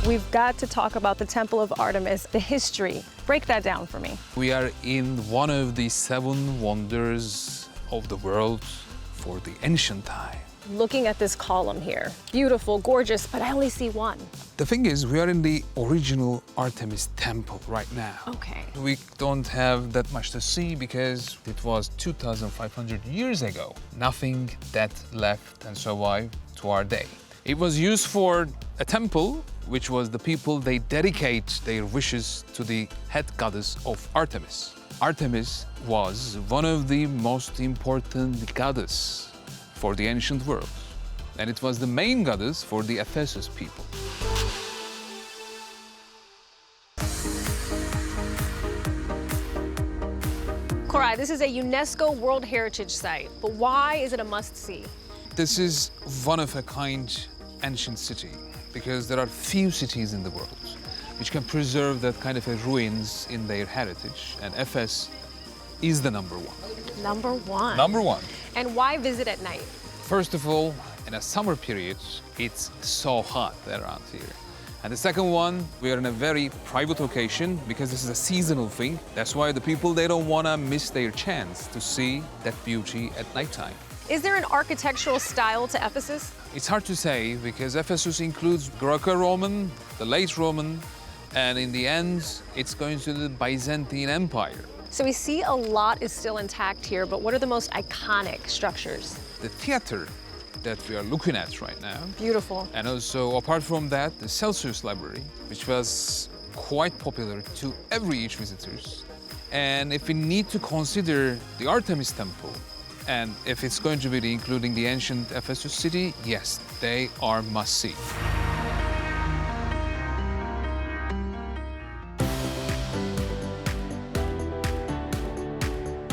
We've got to talk about the Temple of Artemis, the history. Break that down for me. We are in one of the 7 wonders of the world for the ancient time. Looking at this column here, beautiful, gorgeous, but I only see one. The thing is, we are in the original Artemis temple right now. Okay. We don't have that much to see because it was 2,500 years ago. Nothing that left and survived to our day. It was used for a temple, which was the people, they dedicate their wishes to the head goddess of Artemis. Artemis was one of the most important goddesses for the ancient world, and it was the main goddess for the Ephesus people. Koray, this is a UNESCO World Heritage Site, but why is it a must-see? This is one-of-a-kind ancient city because there are few cities in the world which can preserve that kind of a ruins in their heritage, and Ephesus is the number one. Number one. Number one. And why visit at night? First of all, in a summer period, it's so hot around here. And the second one, we are in a very private location because this is a seasonal thing. That's why the people, they don't want to miss their chance to see that beauty at nighttime. Is there an architectural style to Ephesus? It's hard to say because Ephesus includes Greco-Roman, the late Roman, and in the end, it's going to the Byzantine Empire. So we see a lot is still intact here, but what are the most iconic structures? The theater that we are looking at right now. Beautiful. And also, apart from that, the Celsus library, which was quite popular to every each visitors. And if we need to consider the Artemis temple, and if it's going to be including the ancient Ephesus city, yes, they are must-see.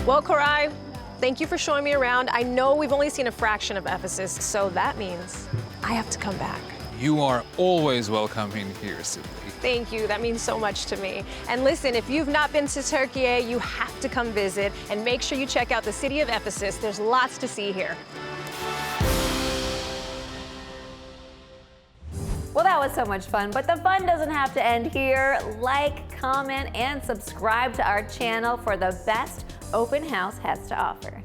Well, Koray, thank you for showing me around. I know we've only seen a fraction of Ephesus, so that means I have to come back. You are always welcome in here, Sibley. Thank you, that means so much to me. And listen, if you've not been to Turkiye, you have to come visit and make sure you check out the city of Ephesus. There's lots to see here. Well, that was so much fun, but the fun doesn't have to end here. Like, comment, and subscribe to our channel for the best open house has to offer.